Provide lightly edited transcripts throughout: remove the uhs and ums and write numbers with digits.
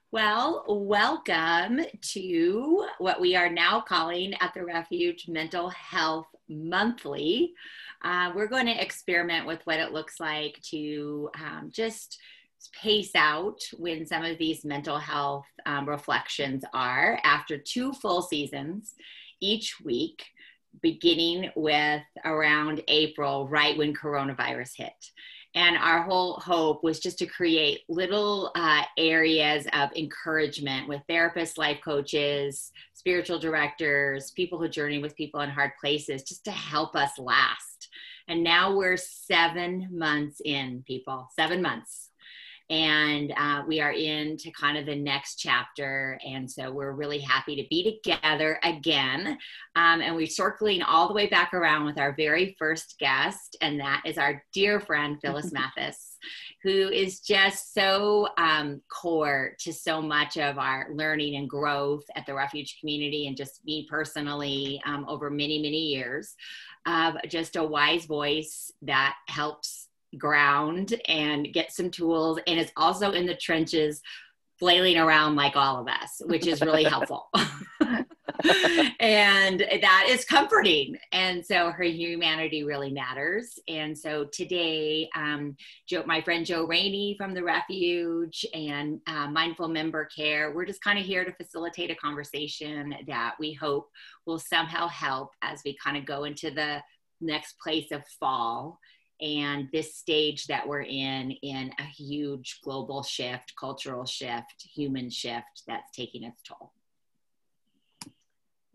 Well, welcome to what we are now calling at the Refuge Mental Health Monthly. We're going to experiment with what it looks like to just pace out when some of these mental health reflections are after 2 full seasons each week, beginning with around April, right when coronavirus hit. And our whole hope was just to create little areas of encouragement with therapists, life coaches, spiritual directors, people who journey with people in hard places, just to help us last. And now we're 7 months in, people, 7 months. And we are into kind of the next chapter. And so we're really happy to be together again. And we're circling all the way back around with our very first guest. And that is our dear friend, Phyllis Mathis, who is just so core to so much of our learning and growth at the Refuge community, and just me personally over many, many years. Just a wise voice that helps ground and get some tools, and is also in the trenches flailing around like all of us, which is really helpful. And that is comforting. And so her humanity really matters. And so today, my friend Joe Rainey from the Refuge and Mindful Member Care, we're just kind of here to facilitate a conversation that we hope will somehow help as we kind of go into the next place of fall and this stage that we're in a huge global shift, cultural shift, human shift that's taking its toll.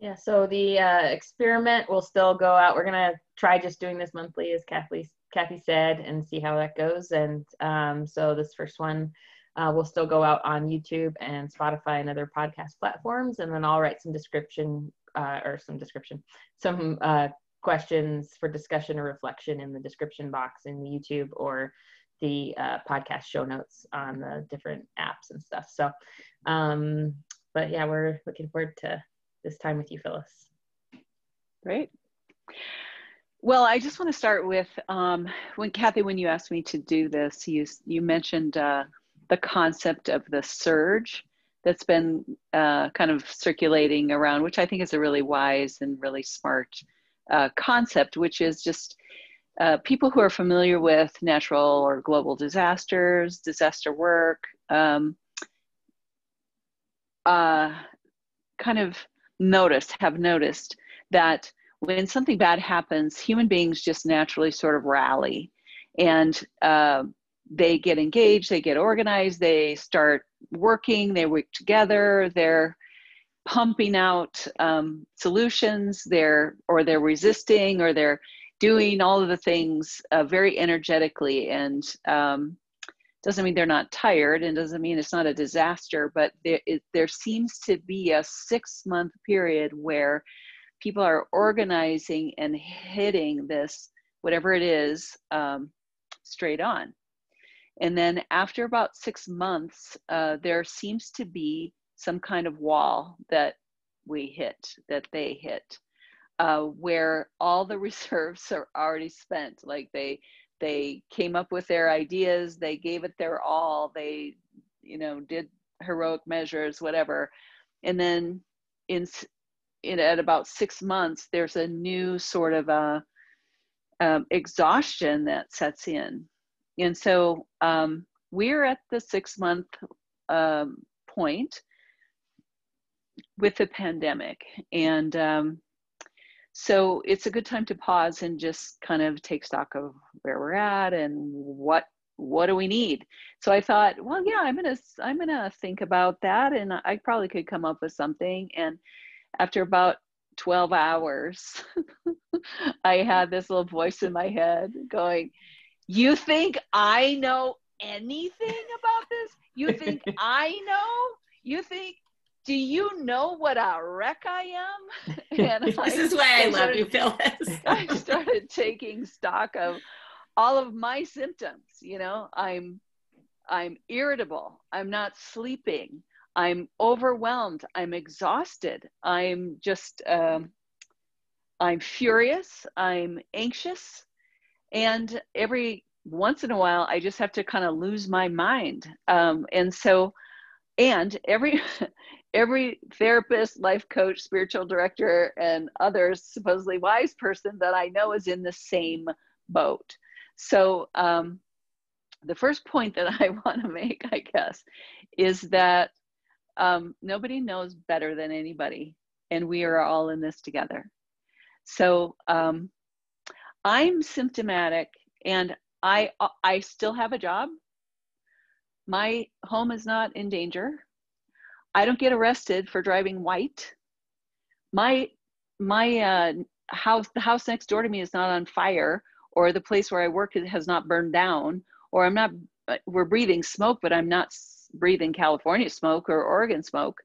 Yeah, so the experiment will still go out. We're going to try just doing this monthly, as Kathy said, and see how that goes. And so this first one will still go out on YouTube and Spotify and other podcast platforms. And then I'll write some questions for discussion or reflection in the description box in the YouTube or the podcast show notes on the different apps and stuff. So, but yeah, we're looking forward to this time with you, Phyllis. Great. Well, I just want to start with when you asked me to do this, you mentioned the concept of the surge that's been kind of circulating around, which I think is a really wise and really smart concept, which is just people who are familiar with natural or global disasters, disaster work, kind of have noticed that when something bad happens, human beings just naturally sort of rally, and they get engaged, they get organized, they start working, they work together, they're pumping out solutions, they're resisting, or they're doing all of the things very energetically, and doesn't mean they're not tired, and doesn't mean it's not a disaster, but there seems to be a 6-month period where people are organizing and hitting this, whatever it is, straight on. And then after about 6 months, there seems to be some kind of wall that they hit, where all the reserves are already spent. Like they came up with their ideas, they gave it their all, they, did heroic measures, whatever. And then at about 6 months, there's a new sort of exhaustion that sets in. And so we're at the 6-month point with the pandemic. And so it's a good time to pause and just kind of take stock of where we're at and what do we need. So I thought, well, yeah, I'm gonna think about that, and I probably could come up with something. And after about 12 hours, I had this little voice in my head going, "You think I know anything about this? You think I know? Do you know what a wreck I am?" And this is why I love you, Phyllis. I started taking stock of all of my symptoms. I'm irritable. I'm not sleeping. I'm overwhelmed. I'm exhausted. I'm just, I'm furious. I'm anxious. And every once in a while, I just have to kind of lose my mind. And so And every therapist, life coach, spiritual director, and others supposedly wise person that I know is in the same boat. So the first point that I want to make, I guess, is that nobody knows better than anybody, and we are all in this together. So I'm symptomatic, and I still have a job. My home is not in danger. I don't get arrested for driving white. My house, the house next door to me is not on fire, or the place where I work has not burned down, or I'm not, we're breathing smoke, but I'm not breathing California smoke or Oregon smoke.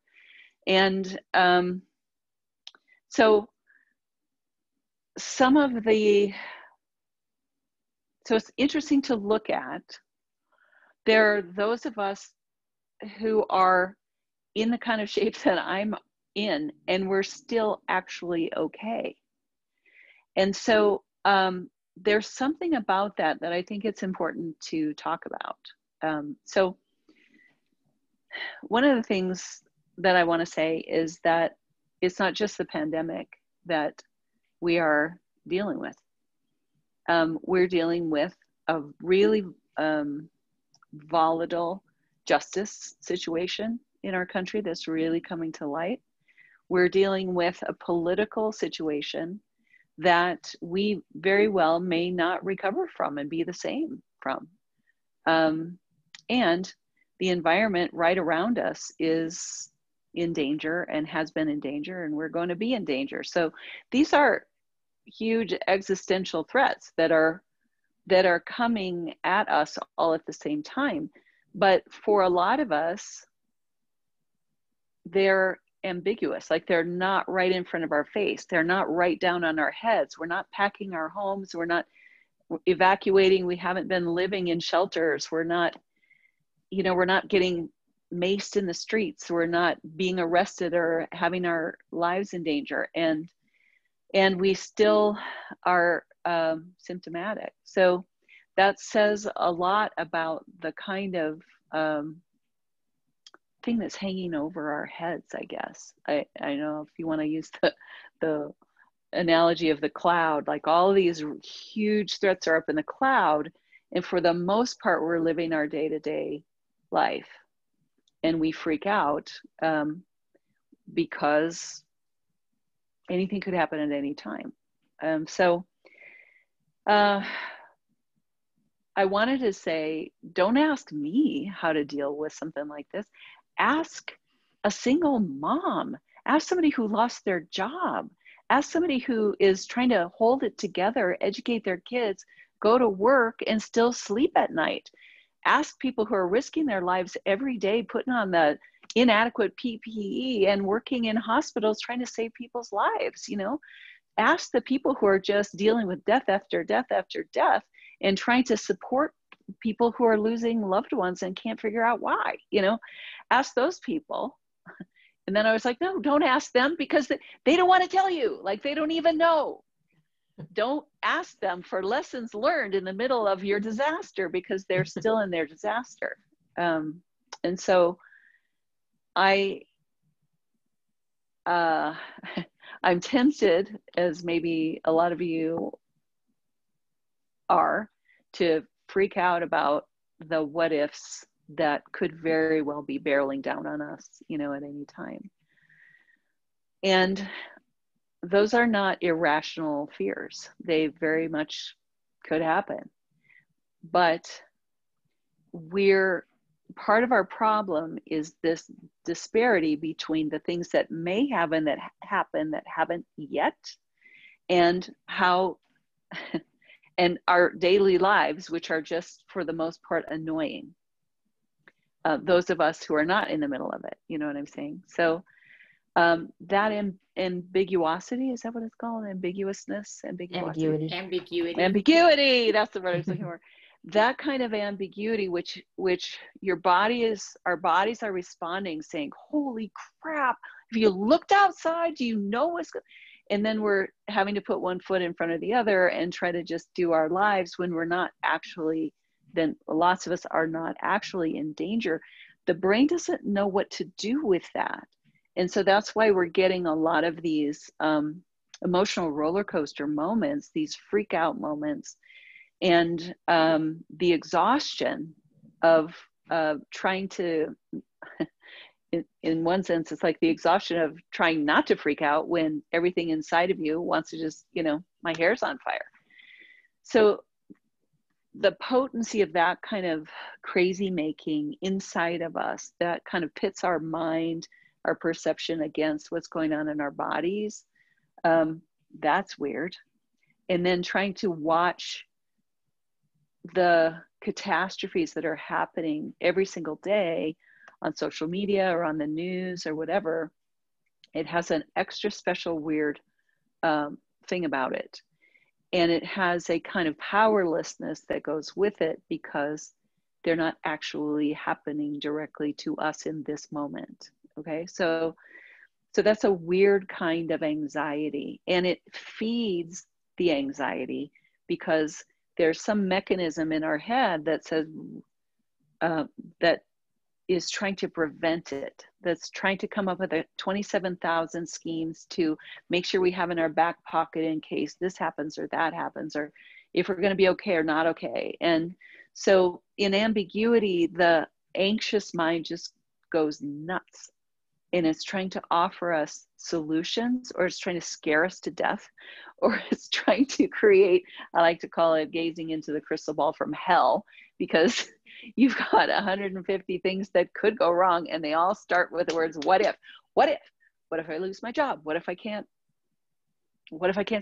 And so some of the, so it's interesting to look at. There are those of us who are in the kind of shape that I'm in, and we're still actually okay. And so there's something about that I think it's important to talk about. So one of the things that I want to say is that it's not just the pandemic that we are dealing with. We're dealing with a really volatile justice situation in our country that's really coming to light. We're dealing with a political situation that we very well may not recover from and be the same from. And the environment right around us is in danger and has been in danger, and we're going to be in danger. So these are huge existential threats that are coming at us all at the same time. But for a lot of us, they're ambiguous, like they're not right in front of our face. They're not right down on our heads. We're not packing our homes. We're not evacuating. We haven't been living in shelters. We're not, we're not getting maced in the streets. We're not being arrested or having our lives in danger. And we still are symptomatic. So that says a lot about the kind of thing that's hanging over our heads, I guess. I know if you want to use the analogy of the cloud, like all these huge threats are up in the cloud, and for the most part, we're living our day-to-day life, and we freak out because anything could happen at any time. So I wanted to say, don't ask me how to deal with something like this. Ask a single mom. Ask somebody who lost their job. Ask somebody who is trying to hold it together, educate their kids, go to work, and still sleep at night. Ask people who are risking their lives every day, putting on the inadequate PPE and working in hospitals trying to save people's lives. Ask the people who are just dealing with death after death after death and trying to support people who are losing loved ones and can't figure out why. Ask those people. And then I was like, no, don't ask them, because they don't want to tell you. Like, they don't even know. Don't ask them for lessons learned in the middle of your disaster, because they're still in their disaster. And so I'm tempted, as maybe a lot of you are, to freak out about the what ifs that could very well be barreling down on us, at any time. And those are not irrational fears. They very much could happen. But part of our problem is this disparity between the things that may happen that haven't yet, and how and our daily lives, which are just for the most part annoying. Those of us who are not in the middle of it, you know what I'm saying? So that ambiguosity, is that what it's called? Ambiguousness? Ambiguity, that's the word I was looking for. That kind of ambiguity, which our bodies are responding, saying, holy crap, if you looked outside, do you know what's going on? And then we're having to put one foot in front of the other and try to just do our lives when we're not actually then lots of us are not actually in danger. The brain doesn't know what to do with that. And so that's why we're getting a lot of these emotional roller coaster moments, these freak out moments, and the exhaustion of trying to, in one sense, it's like the exhaustion of trying not to freak out when everything inside of you wants to just, my hair's on fire. So the potency of that kind of crazy making inside of us, that kind of pits our mind, our perception against what's going on in our bodies, that's weird. And then trying to watch the catastrophes that are happening every single day on social media or on the news or whatever, it has an extra special weird thing about it. And it has a kind of powerlessness that goes with it because they're not actually happening directly to us in this moment. Okay, so that's a weird kind of anxiety, and it feeds the anxiety because there's some mechanism in our head that says that is trying to prevent it, that's trying to come up with 27,000 schemes to make sure we have in our back pocket in case this happens or that happens, or if we're going to be okay or not okay. And so in ambiguity, the anxious mind just goes nuts, and it's trying to offer us solutions, or it's trying to scare us to death, or it's trying to create, I like to call it gazing into the crystal ball from hell, because you've got 150 things that could go wrong, and they all start with the words, what if? What if? What if I lose my job? What if I can't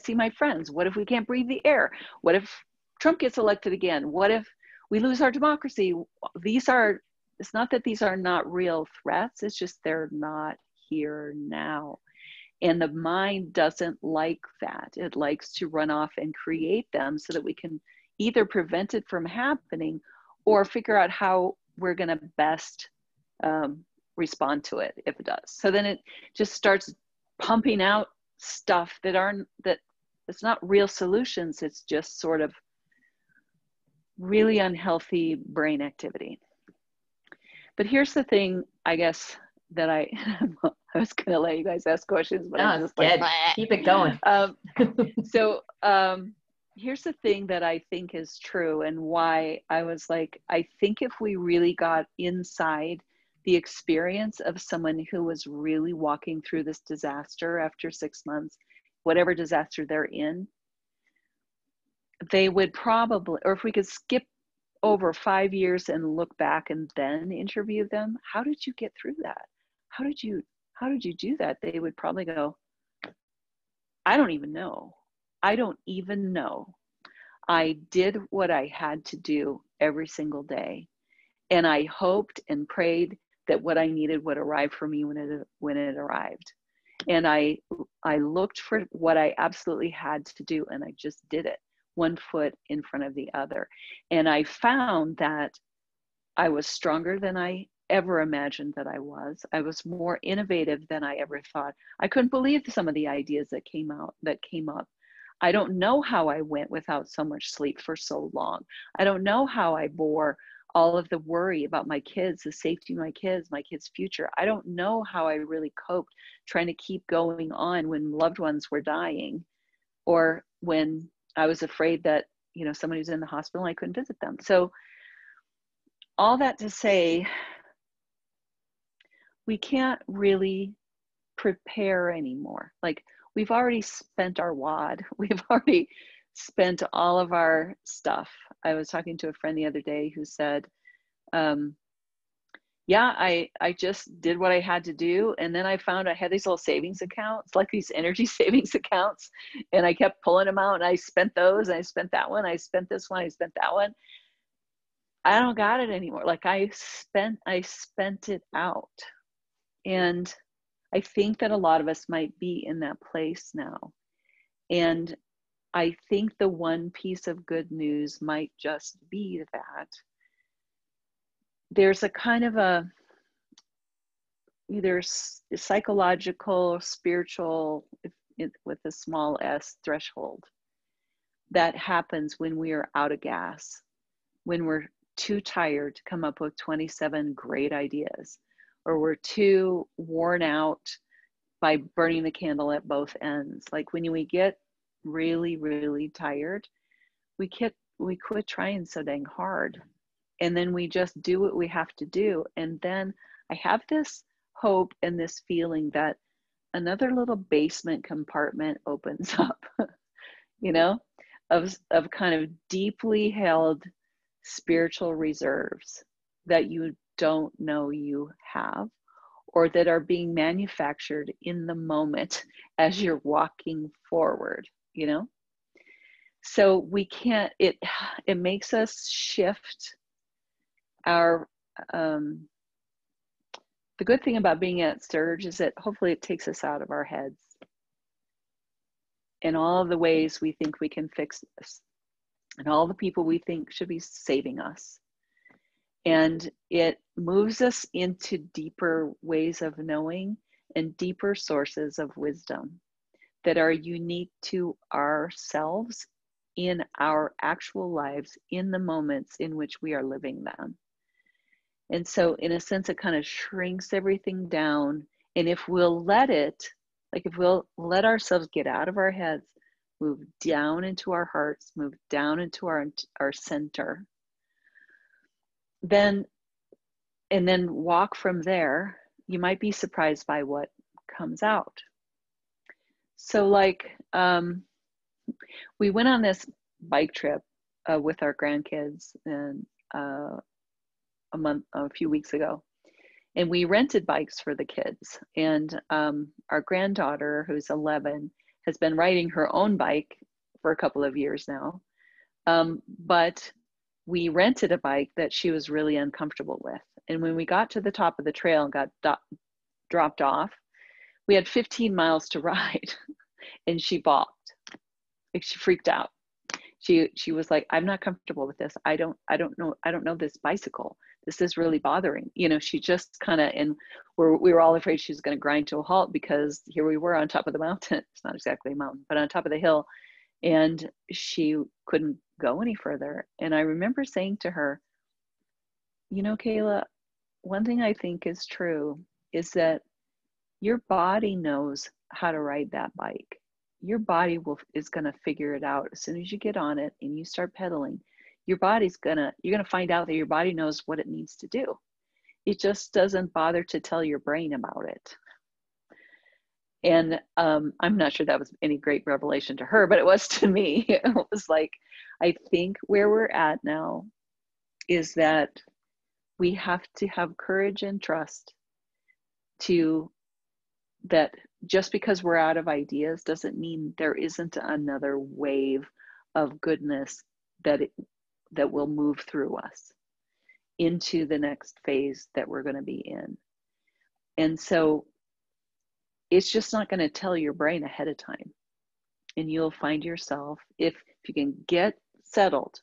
see my friends? What if we can't breathe the air? What if Trump gets elected again? What if we lose our democracy? It's not that these are not real threats, it's just they're not here now. And the mind doesn't like that. It likes to run off and create them so that we can either prevent it from happening or figure out how we're going to best respond to it if it does. So then it just starts pumping out stuff that it's not real solutions. It's just sort of really unhealthy brain activity. But here's the thing, I guess, that I was going to let you guys ask questions, but I'm just like, keep it going. Here's the thing that I think is true, and why I was like, I think if we really got inside the experience of someone who was really walking through this disaster after 6 months, whatever disaster they're in, they would probably, or if we could skip over 5 years and look back and then interview them, how did you get through that? How did you do that? They would probably go, I don't even know. I don't even know. I did what I had to do every single day. And I hoped and prayed that what I needed would arrive for me when it arrived. And I looked for what I absolutely had to do, and I just did it, one foot in front of the other. And I found that I was stronger than I ever imagined that I was. I was more innovative than I ever thought. I couldn't believe some of the ideas that came up. I don't know how I went without so much sleep for so long. I don't know how I bore all of the worry about my kids, the safety of my kids' future. I don't know how I really coped trying to keep going on when loved ones were dying, or when I was afraid that, somebody was in the hospital and I couldn't visit them. So all that to say, we can't really prepare anymore. Like, we've already spent our wad. We've already spent all of our stuff. I was talking to a friend the other day who said, I just did what I had to do. And then I found I had these little savings accounts, like these energy savings accounts. And I kept pulling them out, and I spent those, and I spent that one. I spent this one. I spent that one. I don't got it anymore. Like, I spent it out. And I think that a lot of us might be in that place now. And I think the one piece of good news might just be that there's a kind of either psychological, spiritual, with a small s, threshold that happens when we are out of gas, when we're too tired to come up with 27 great ideas, or we're too worn out by burning the candle at both ends. Like when we get really, really tired, we quit trying so dang hard. And then we just do what we have to do. And then I have this hope and this feeling that another little basement compartment opens up, you know, of kind of deeply held spiritual reserves that you don't know you have, or that are being manufactured in the moment as you're walking forward, you know? So we can't, it makes us shift our, the good thing about being at Surge is that hopefully it takes us out of our heads and all of the ways we think we can fix this and all the people we think should be saving us. And it moves us into deeper ways of knowing and deeper sources of wisdom that are unique to ourselves in our actual lives, in the moments in which we are living them. And so in a sense, it kind of shrinks everything down. And if we'll let it, like if we'll let ourselves get out of our heads, move down into our hearts, move down into our center, then walk from there, you might be surprised by what comes out. So like, we went on this bike trip with our grandkids and a few weeks ago, and we rented bikes for the kids. And our granddaughter, who's 11, has been riding her own bike for a couple of years now. But we rented a bike that she was really uncomfortable with. And when we got to the top of the trail and got dropped off, we had 15 miles to ride and she balked. Like she freaked out. She was like, I'm not comfortable with this. I don't know this bicycle. This is really bothering. You know, she just kind of, and we were all afraid she was going to grind to a halt because here we were on top of the mountain. It's not exactly a mountain, but on top of the hill. And she couldn't go any further. And I remember saying to her, you know, Kayla, one thing I think is true is that your body knows how to ride that bike. Your body is going to figure it out as soon as you get on it and you start pedaling. You're going to find out that your body knows what it needs to do. It just doesn't bother to tell your brain about it. And I'm not sure that was any great revelation to her, but it was to me. It was like, I think where we're at now is that we have to have courage and trust that just because we're out of ideas doesn't mean there isn't another wave of goodness that will move through us into the next phase that we're going to be in. And so it's just not going to tell your brain ahead of time. And you'll find yourself, if you can get settled,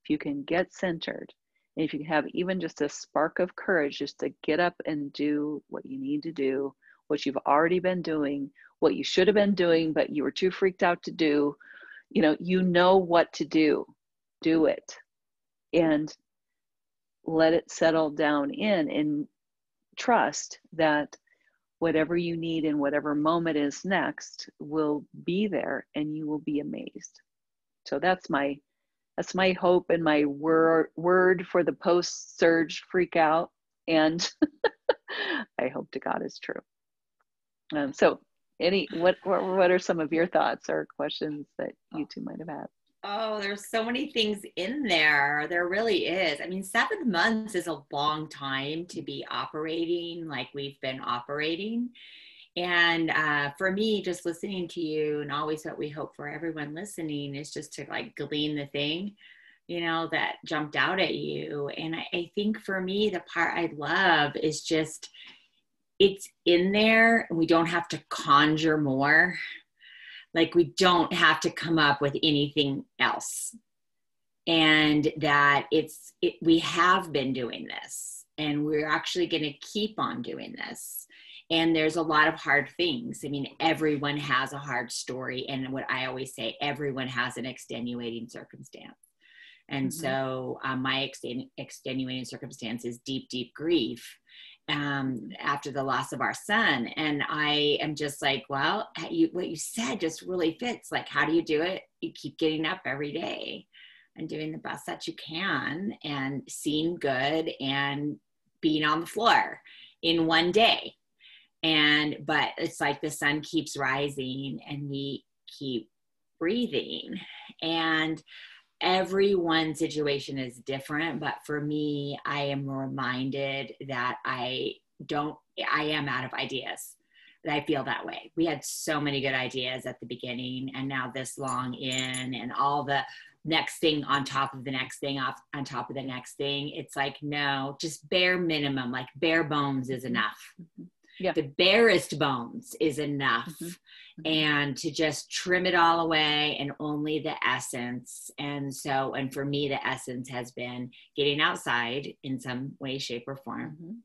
if you can get centered, and if you can have even just a spark of courage just to get up and do what you need to do, what you've already been doing, what you should have been doing, but you were too freaked out to do, you know what to do it and let it settle down in and trust that whatever you need in whatever moment is next will be there and you will be amazed. So that's my hope and my word for the post-surge freak out. And I hope to God is true. So what are some of your thoughts or questions that you two might have had? Oh, there's so many things in there. There really is. I mean, 7 months is a long time to be operating like we've been operating. And for me, just listening to you, and always what we hope for everyone listening is just to like glean the thing, that jumped out at you. And I think for me, the part I love is just, it's in there and we don't have to conjure more. Like we don't have to come up with anything else. And that we have been doing this and we're actually going to keep on doing this. And there's a lot of hard things. I mean, everyone has a hard story. And what I always say, everyone has an extenuating circumstance. And so my extenuating circumstance is deep, deep grief after the loss of our son. And I am just like, well, what you said just really fits. Like, how do you do it? You keep getting up every day and doing the best that you can and seeing good and being on the floor in one day. But it's like the sun keeps rising and we keep breathing, and everyone's situation is different. But for me, I am reminded that I am out of ideas. That I feel that way. We had so many good ideas at the beginning, and now this long in, and all the next thing on top of the next thing on top of the next thing. It's like, no, just bare minimum, like bare bones is enough. Yeah. The barest bones is enough. And to just trim it all away and only the essence. And for me, the essence has been getting outside in some way, shape, or form.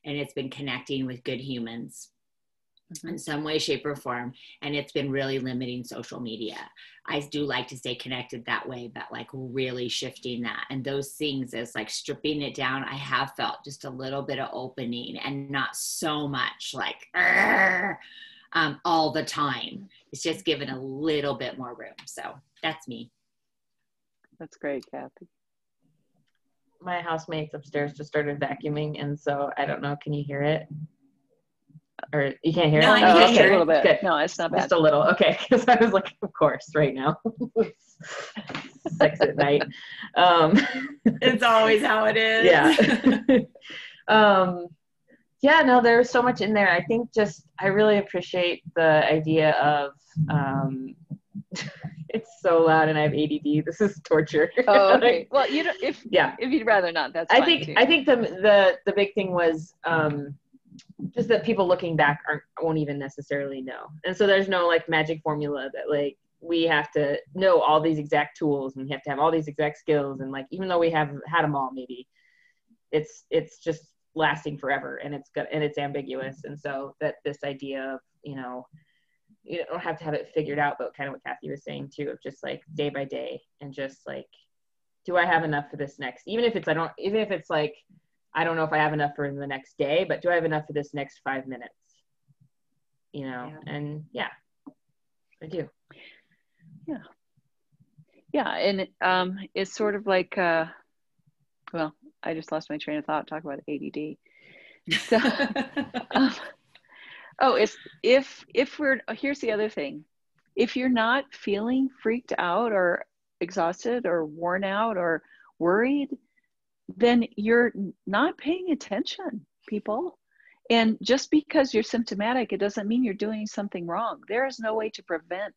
And it's been connecting with good humans in some way, shape, or form. And it's been really limiting social media. I do like to stay connected that way, but like really shifting that. And those things is like stripping it down. I have felt just a little bit of opening, and not so much like all the time. It's just given a little bit more room. So that's me. That's great, Kathy. My housemates upstairs just started vacuuming, and so I don't know, can you hear it? Or you can't hear it? No, I can hear a little bit. Good. No, it's not bad. Just a little. Okay, because I was like, of course, right now. 6 at night. It's always how it is. Yeah. Yeah, no, there was so much in there. I think I really appreciate the idea of, it's so loud and I have ADD. This is torture. Oh, okay. Well, if you'd rather not, that's fine too. I think the big thing was, just that people looking back won't even necessarily know. And so there's no like magic formula that like we have to know all these exact tools and we have to have all these exact skills. And like, even though we have had them all, maybe it's just lasting forever, and it's good and it's ambiguous. And so that this idea of, you don't have to have it figured out, but kind of what Kathy was saying too, of just like day by day, and just like, do I have enough for this next, even if it's like, I don't know if I have enough for the next day, but do I have enough for this next 5 minutes? And yeah, I do. Yeah. Yeah. And it's sort of like, well, I just lost my train of thought talking about ADD. So, here's the other thing. If you're not feeling freaked out or exhausted or worn out or worried, then you're not paying attention, people. And just because you're symptomatic, it doesn't mean you're doing something wrong. There is no way to prevent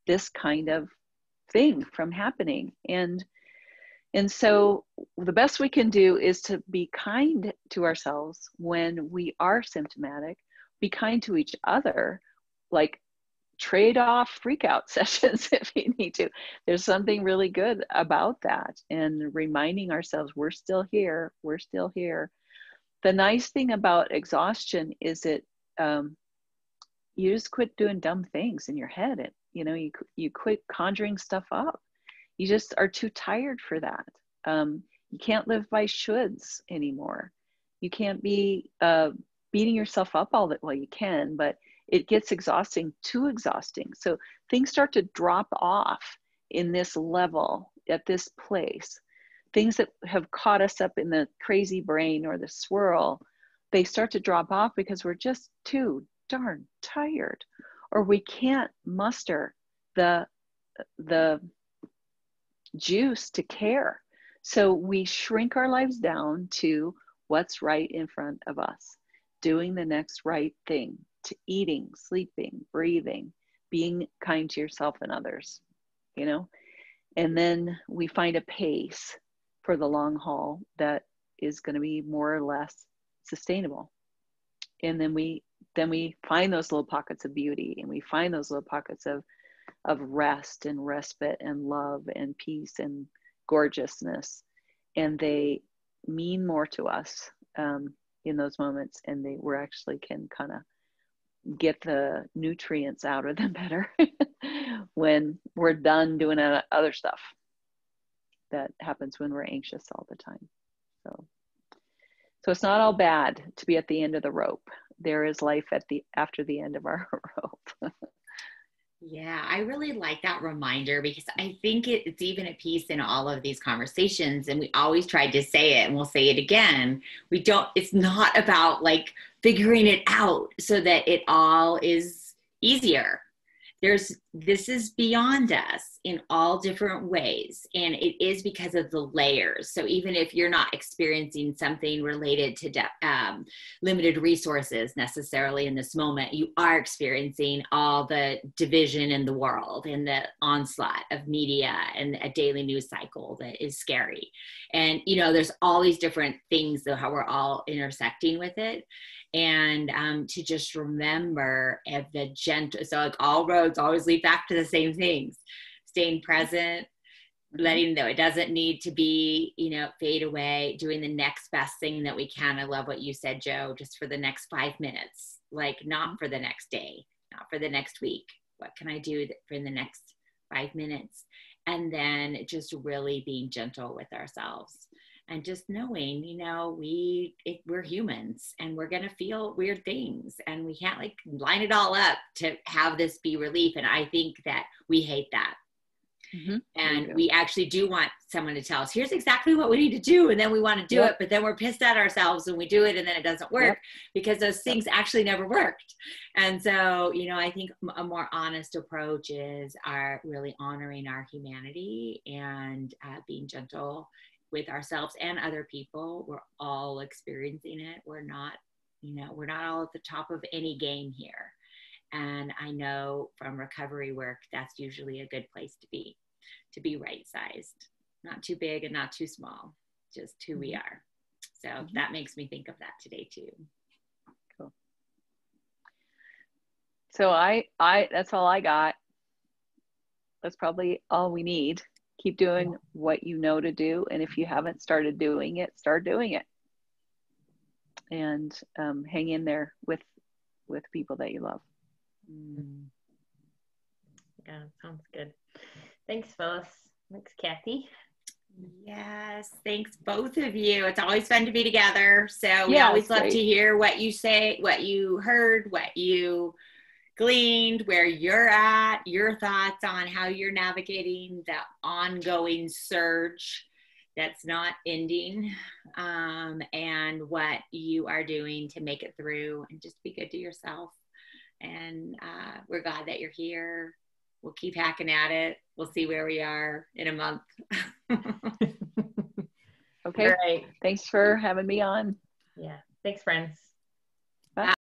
this kind of thing from happening. And so the best we can do is to be kind to ourselves when we are symptomatic, be kind to each other, like trade off freakout sessions if you need to. There's something really good about that, and reminding ourselves we're still here. The nice thing about exhaustion is that you just quit doing dumb things in your head. You quit conjuring stuff up. You just are too tired for that. You can't live by shoulds anymore. You can't be beating yourself up all that. Well, you can, but it gets too exhausting. So things start to drop off in this level, at this place. Things that have caught us up in the crazy brain or the swirl, they start to drop off because we're just too darn tired, or we can't muster the juice to care. So we shrink our lives down to what's right in front of us, doing the next right thing, to eating, sleeping, breathing, being kind to yourself and others, and then we find a pace for the long haul that is going to be more or less sustainable. And then we find those little pockets of beauty, and we find those little pockets of rest and respite and love and peace and gorgeousness. And they mean more to us in those moments, and we actually can kind of get the nutrients out of them better when we're done doing other stuff. that happens when we're anxious all the time. So it's not all bad to be at the end of the rope. There is life after the end of our rope. Yeah, I really like that reminder, because I think it's even a piece in all of these conversations, and we always tried to say it and we'll say it again. It's not about like figuring it out so that it all is easier. This is beyond us in all different ways. And it is because of the layers. So even if you're not experiencing something related to limited resources necessarily in this moment, you are experiencing all the division in the world and the onslaught of media and a daily news cycle that is scary. And, there's all these different things of how we're all intersecting with it. And to just remember so like all roads always lead back to the same things, staying present, letting know it doesn't need to be, fade away, doing the next best thing that we can. I love what you said, Joe, just for the next 5 minutes, like not for the next day, not for the next week. What can I do for the next 5 minutes? And then just really being gentle with ourselves. And just knowing, we're humans and we're going to feel weird things, and we can't like line it all up to have this be relief. And I think that we hate that. Mm-hmm. And we actually do want someone to tell us, here's exactly what we need to do. And then we want to do it, but then we're pissed at ourselves when we do it and then it doesn't work because those things actually never worked. And so, I think a more honest approach is really honoring our humanity and being gentle with ourselves and other people. We're all experiencing it. We're not all at the top of any game here. And I know from recovery work, that's usually a good place to be right-sized, not too big and not too small, just who we are. So that makes me think of that today too. Cool. So I that's all I got. That's probably all we need. Keep doing what you know to do. And if you haven't started doing it, start doing it. And hang in there with people that you love. Yeah, sounds good. Thanks, Phyllis. Thanks, Kathy. Yes, thanks both of you. It's always fun to be together. So we always love to hear what you say, what you heard, what you gleaned, where you're at, your thoughts on how you're navigating the ongoing surge that's not ending, and what you are doing to make it through, and just be good to yourself. And we're glad that you're here. We'll keep hacking at it. We'll see where we are in a month. Okay. Right. Thanks for having me on. Yeah. Thanks, friends.